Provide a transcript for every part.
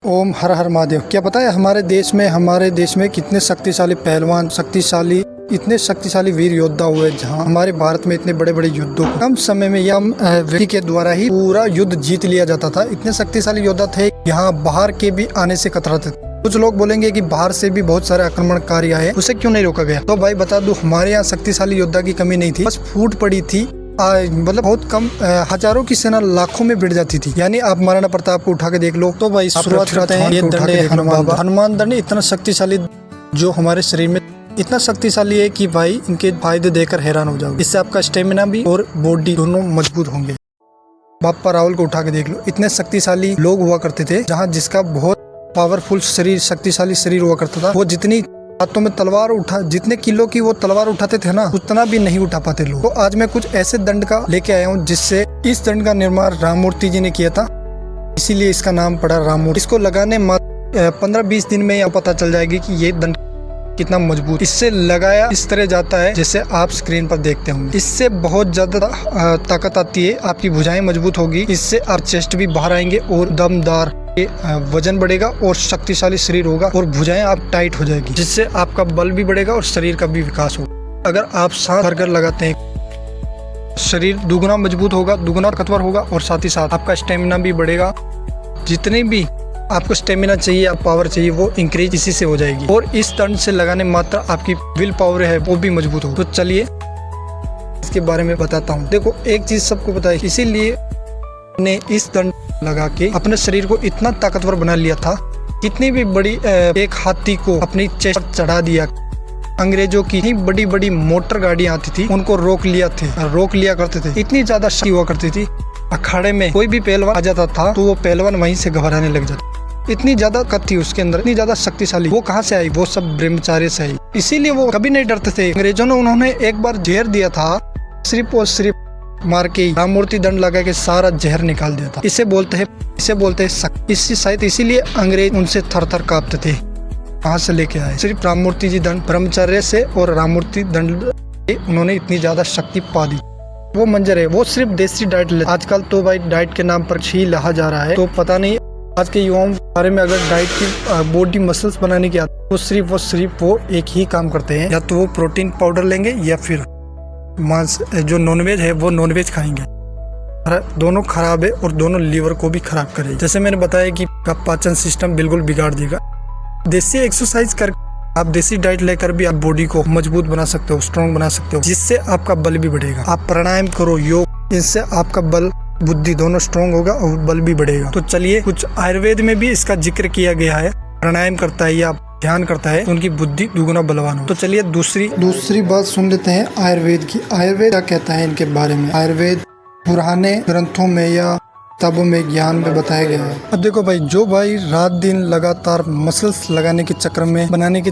ओम हर हर महादेव। क्या पता है हमारे देश में कितने शक्तिशाली पहलवान, इतने शक्तिशाली वीर योद्धा हुए, जहां हमारे भारत में इतने बड़े बड़े युद्धों को कम समय में या व्यक्ति के द्वारा ही पूरा युद्ध जीत लिया जाता था। इतने शक्तिशाली योद्धा थे, यहाँ बाहर के भी आने से कतराते थे। कुछ लोग बोलेंगे कि बाहर से भी बहुत सारे आक्रमणकारी आए, उसे क्यों नहीं रोका गया? तो भाई बता दूं, हमारे यहाँ शक्तिशाली योद्धा की कमी नहीं थी, बस फूट पड़ी थी। मतलब बहुत कम, हजारों की सेना लाखों में भिड़ जाती थी। यानी आप महाराणा प्रताप को उठा के देख लो। तो भाई शुरुआत करते हैं। ये दंड है हनुमान दंड, इतना शक्तिशाली जो हमारे शरीर में इतना शक्तिशाली है कि भाई इनके फायदे देकर हैरान हो जाओगे। इससे आपका स्टेमिना भी और बॉडी दोनों मजबूत होंगे। बापा राहुल को उठा के देख लो। इतने शक्तिशाली लोग हुआ करते थे, जहाँ जिसका बहुत पावरफुल शरीर, शक्तिशाली शरीर हुआ करता था। वो जितनी हाथों में तलवार जितने किलो की वो तलवार उठाते थे ना, उतना भी नहीं उठा पाते लोग। तो आज मैं कुछ ऐसे दंड का लेके आया हूँ, जिससे इस दंड का निर्माण राममूर्ति जी ने किया था, इसीलिए इसका नाम पड़ा राममूर्ति। इसको लगाने 15-20 दिन में पता चल जाएगी कि ये दंड कितना मजबूत। इससे लगाया इस तरह जाता है जैसे आप स्क्रीन पर देखते होंगे। इससे बहुत ज्यादा ताकत आती है, आपकी भुजाएं मजबूत होगी। इससे आप चेस्ट भी बाहर आएंगे और दमदार वजन बढ़ेगा और शक्तिशाली शरीर होगा और भुजाएं आप टाइट हो जाएगी, जिससे आपका बल भी बढ़ेगा और शरीर का भी विकास होगा। अगर आप सांस भरकर लगाते हैं, शरीर दुगुना मजबूत होगा, दुगुना ताकतवर होगा और साथ ही साथ आपका स्टेमिना भी बढ़ेगा। जितने भी आपको स्टेमिना चाहिए, आप पावर चाहिए, वो इंक्रीज इसी से हो जाएगी। और इस दंड से लगाने मात्र आपकी विल पावर है वो भी मजबूत हो। तो चलिए इसके बारे में बताता हूँ। देखो, एक चीज सबको पता है, इसीलिए ने इस दंड लगा के अपने शरीर को इतना ताकतवर बना लिया था। कितनी भी बड़ी एक हाथी को अपनी चेस्ट पर चढ़ा दिया। अंग्रेजों की इतनी बड़ी बड़ी मोटर गाड़ियां आती थी, उनको रोक लिया करते थे। इतनी ज्यादा शक्ति हुआ करती थी। अखाड़े में कोई भी पहलवान आ जाता था तो वो पहलवान वहीं से घबराने लग जाता। इतनी ज्यादा ताकत थी उसके अंदर, इतनी ज्यादा शक्तिशाली। वो कहाँ से आई? वो सब ब्रह्मचार्य से आई। इसीलिए वो कभी नहीं डरते थे। अंग्रेजों ने उन्होंने एक बार जहर दिया था, सिर्फ और सिर्फ मार के राममूर्ति दंड लगा के सारा जहर निकाल दिया था। इसे बोलते हैं शक्ति। शायद इसीलिए अंग्रेज उनसे थर थर कांपते थे। कहाँ से लेके आए? सिर्फ राममूर्ति जी दंड, ब्रह्मचर्य से और राममूर्ति दंड उन्होंने इतनी ज्यादा शक्ति पा दी। वो मंजर है, वो सिर्फ देसी डाइट ले। आजकल तो भाई डाइट के नाम पर ही लहा जा रहा है। तो पता नहीं आज के युवाओं के बारे में, अगर डाइट की बॉडी मसल्स बनाने की आदत, तो सिर्फ वो एक ही काम करते हैं, या तो वो प्रोटीन पाउडर लेंगे या फिर मांस, जो नॉनवेज है वो नॉनवेज खाएंगे। दोनों खराब है और दोनों लीवर को भी खराब करेगा। जैसे मैंने बताया कि आपका पाचन सिस्टम बिल्कुल बिगाड़ देगा। देसी एक्सरसाइज कर, आप देसी डाइट लेकर भी आप बॉडी को मजबूत बना सकते हो, स्ट्रॉन्ग बना सकते हो, जिससे आपका बल भी बढ़ेगा। आप प्राणायाम करो, योग, इससे आपका बल बुद्धि दोनों स्ट्रॉन्ग होगा और बल भी बढ़ेगा। तो चलिए, कुछ आयुर्वेद में भी इसका जिक्र किया गया है। प्राणायाम करता है या ध्यान करता है तो उनकी बुद्धि दुगुना बलवान हो। तो चलिए दूसरी बात सुन लेते हैं आयुर्वेद की। आयुर्वेद क्या कहता है इनके बारे में? आयुर्वेद पुराने ग्रंथों में या किताबों में, ज्ञान में बताया गया है। अब देखो भाई, जो भाई रात दिन लगातार मसल्स बनाने के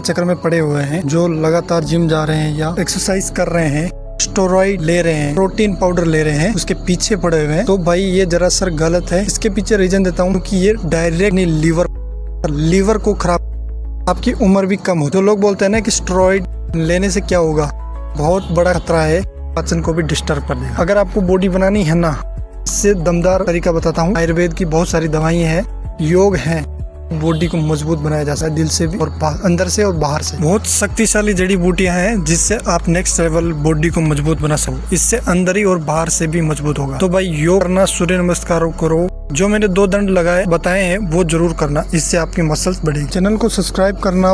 चक्कर में पड़े हुए हैं, जो लगातार जिम जा रहे हैं या एक्सरसाइज कर रहे हैं, स्टेरॉइड ले रहे हैं, प्रोटीन पाउडर ले रहे हैं, उसके पीछे पड़े हुए हैं, तो भाई ये जरा सर गलत है। इसके पीछे रीजन देता हूँ कि ये डायरेक्ट लीवर को खराब, आपकी उम्र भी कम हो। जो लोग बोलते हैं ना कि स्टेरॉइड लेने से क्या होगा, बहुत बड़ा खतरा है, पाचन को भी डिस्टर्ब कर देगा। अगर आपको बॉडी बनानी है ना, इससे दमदार तरीका बताता हूँ। आयुर्वेद की बहुत सारी दवाइयाँ हैं, योग हैं, बॉडी को मजबूत बनाया जा सकता है, दिल से भी और अंदर से और बाहर से। बहुत शक्तिशाली जड़ी बूटियां हैं, जिससे आप नेक्स्ट लेवल बॉडी को मजबूत बना सको। इससे अंदर ही और बाहर से भी मजबूत होगा। तो भाई योग करना, सूर्य नमस्कार करो, जो मैंने 2 दंड बताए हैं वो जरूर करना, इससे आपकी मसल्स बढ़ेगी। चैनल को सब्सक्राइब करना।